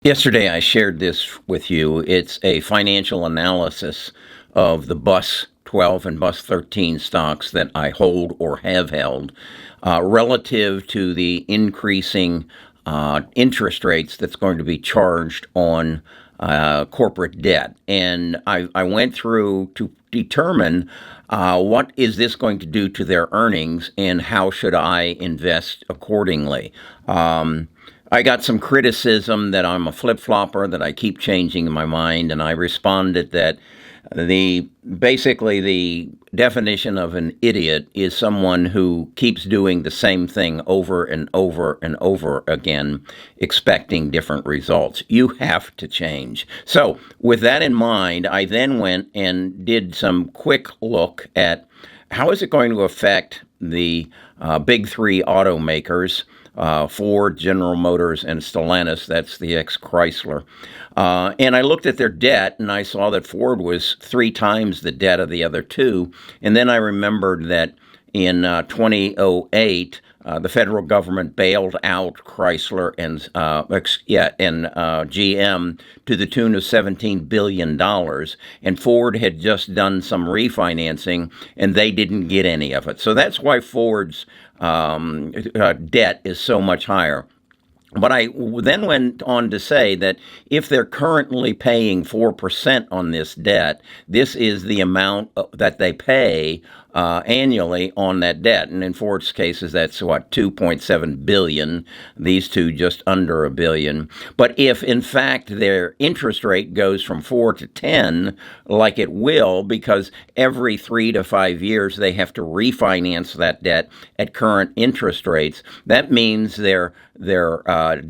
Yesterday, I shared this with you. It's a financial analysis of the Bus 12 and Bus 13 stocks that I hold or have held relative to the increasing interest rates that's going to be charged on corporate debt. And I went through to determine what is this going to do to their earnings and how should I invest accordingly. I got some criticism that I'm a flip-flopper, that I keep changing my mind, and I responded that basically the definition of an idiot is someone who keeps doing the same thing over and over and over again, expecting different results. You have to change. So with that in mind, I then went and did some quick look at how is it going to affect the big three automakers, Ford, General Motors, and Stellantis. That's the ex-Chrysler. And I looked at their debt, and I saw that Ford was 3 times the debt of the other two. And then I remembered that in 2008, the federal government bailed out Chrysler and GM to the tune of $17 billion. And Ford had just done some refinancing, and they didn't get any of it. So that's why Ford's debt is so much higher. But I then went on to say that if they're currently paying 4% on this debt, this is the amount that they pay annually on that debt. And in Ford's cases, that's what, $2.7 billion. These two just under $1 billion. But if, in fact, their interest rate goes from 4 to 10, like it will, because every 3 to 5 years they have to refinance that debt at current interest rates, that means their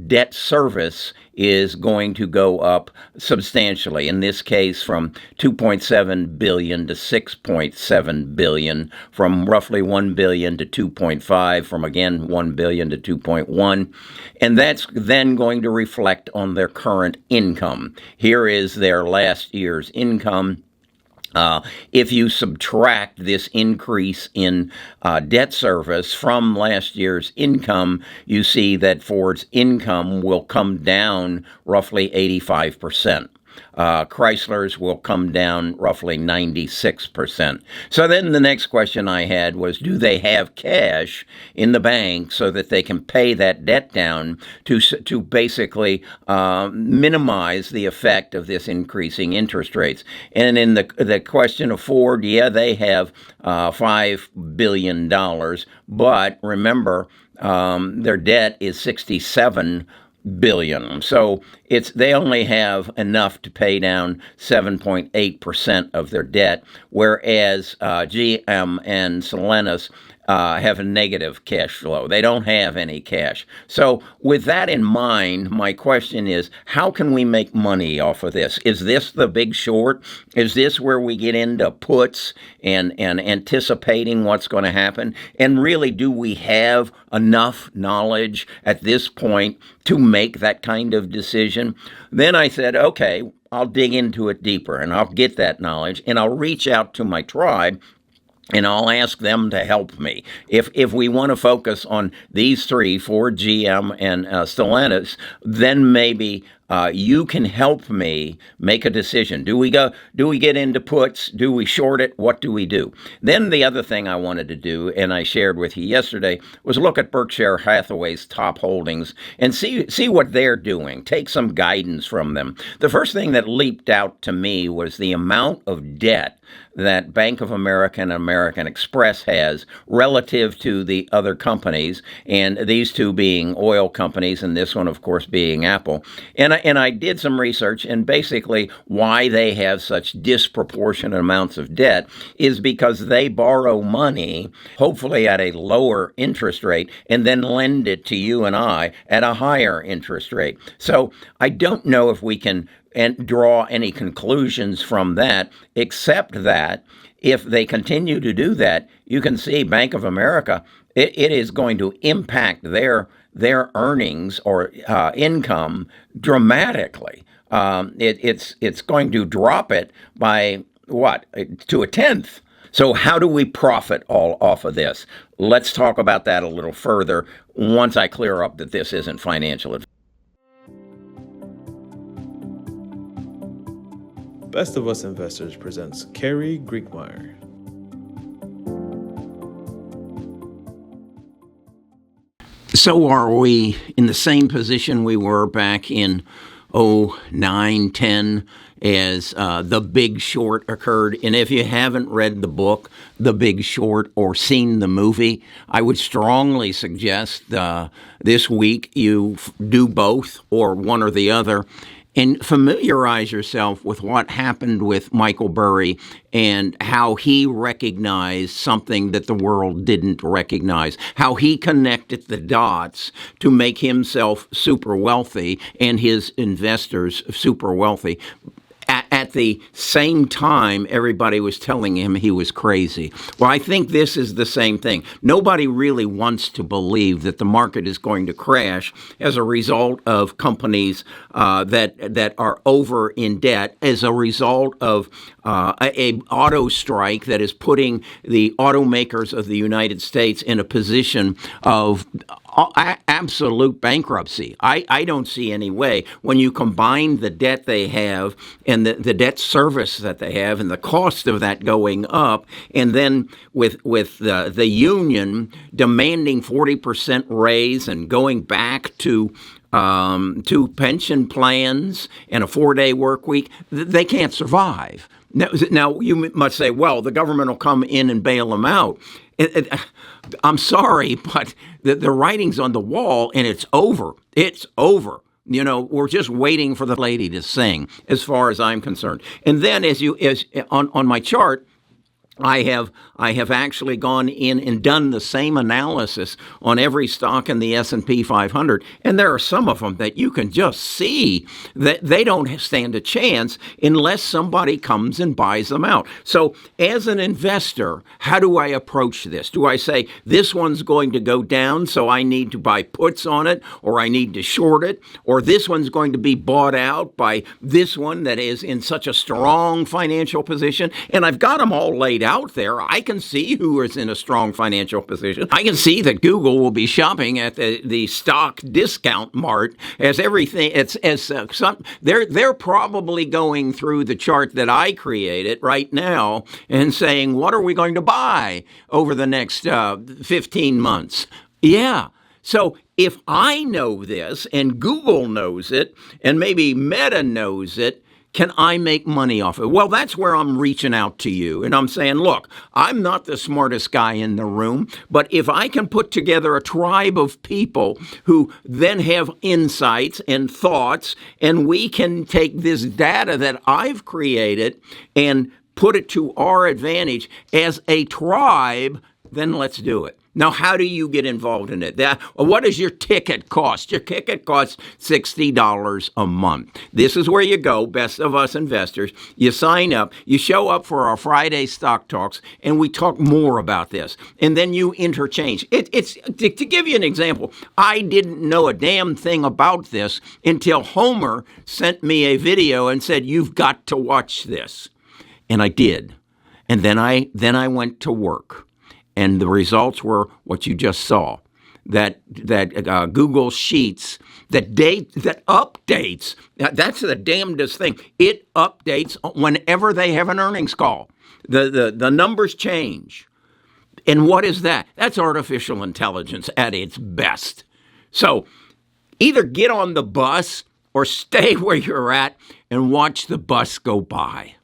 debt service is going to go up substantially. In this case, from $2.7 billion to $6.7 billion, from roughly $1 billion to $2.5, from again $1 billion to $2.1, and that's then going to reflect on their current income. Here is their last year's income. If you subtract this increase in debt service from last year's income, you see that Ford's income will come down roughly 85%. Chrysler's will come down roughly 96%. So then the next question I had was, do they have cash in the bank so that they can pay that debt down to basically minimize the effect of this increasing interest rates? And in the question of Ford, yeah, they have $5 billion, but remember, their debt is $67 billion. So they only have enough to pay down 7.8% of their debt, whereas GM and Stellantis have a negative cash flow. They don't have any cash. So with that in mind, my question is, how can we make money off of this? Is this the big short? Is this where we get into puts and anticipating what's going to happen? And really, do we have enough knowledge at this point to make that kind of decision? Then I said, okay, I'll dig into it deeper and I'll get that knowledge and I'll reach out to my tribe and I'll ask them to help me. If we want to focus on these three, Ford, GM, and Stellantis, then maybe you can help me make a decision. Do we get into puts? Do we short it? What do we do? Then the other thing I wanted to do, and I shared with you yesterday, was look at Berkshire Hathaway's top holdings and see what they're doing. Take some guidance from them. The first thing that leaped out to me was the amount of debt that Bank of America and American Express has relative to the other companies, and these two being oil companies, and this one, of course, being Apple. And I did some research, and basically why they have such disproportionate amounts of debt is because they borrow money, hopefully at a lower interest rate, and then lend it to you and I at a higher interest rate. So I don't know if we can draw any conclusions from that, except that if they continue to do that, you can see Bank of America, it is going to impact their earnings or income dramatically. It's going to drop it by what, to a tenth. So how do we profit all off of this? Let's talk about that a little further once I clear up that this isn't financial advice. Best of Us Investors presents Kerry Griegmeyer. So are we in the same position we were back in 09, 10 as The Big Short occurred? And if you haven't read the book, The Big Short, or seen the movie, I would strongly suggest this week you do both or one or the other and familiarize yourself with what happened with Michael Burry and how he recognized something that the world didn't recognize, how he connected the dots to make himself super wealthy and his investors super wealthy. At the same time, everybody was telling him he was crazy. Well, I think this is the same thing. Nobody really wants to believe that the market is going to crash as a result of companies that are over in debt, as a result of a auto strike that is putting the automakers of the United States in a position of absolute bankruptcy. I don't see any way. When you combine the debt they have and the debt service that they have and the cost of that going up, and then with the union demanding 40% raise and going back to pension plans and a 4-day work week, they can't survive. Now, you must say, well, the government will come in and bail them out. I'm sorry, but the writing's on the wall, and it's over. It's over. You know, we're just waiting for the lady to sing, as far as I'm concerned. And then, as on my chart, I have actually gone in and done the same analysis on every stock in the S&P 500, and there are some of them that you can just see that they don't stand a chance unless somebody comes and buys them out. So as an investor, how do I approach this? Do I say this one's going to go down, so I need to buy puts on it, or I need to short it, or this one's going to be bought out by this one that is in such a strong financial position, and I've got them all laid out there. I can see who is in a strong financial position. I can see that Google will be shopping at the stock discount mart as everything. They're probably going through the chart that I created right now and saying, what are we going to buy over the next 15 months? Yeah. So if I know this and Google knows it and maybe Meta knows it, can I make money off it? Well, that's where I'm reaching out to you. And I'm saying, look, I'm not the smartest guy in the room, but if I can put together a tribe of people who then have insights and thoughts, and we can take this data that I've created and put it to our advantage as a tribe, then let's do it. Now, how do you get involved in it? What does your ticket cost? Your ticket costs $60 a month. This is where you go, Best of Us Investors. You sign up, you show up for our Friday stock talks, and we talk more about this. And then you interchange. It's to give you an example, I didn't know a damn thing about this until Homer sent me a video and said, you've got to watch this. And I did. And then I went to work. And the results were what you just saw. That Google Sheets that updates. That's the damnedest thing. It updates whenever they have an earnings call. The numbers change. And what is that? That's artificial intelligence at its best. So either get on the bus or stay where you're at and watch the bus go by.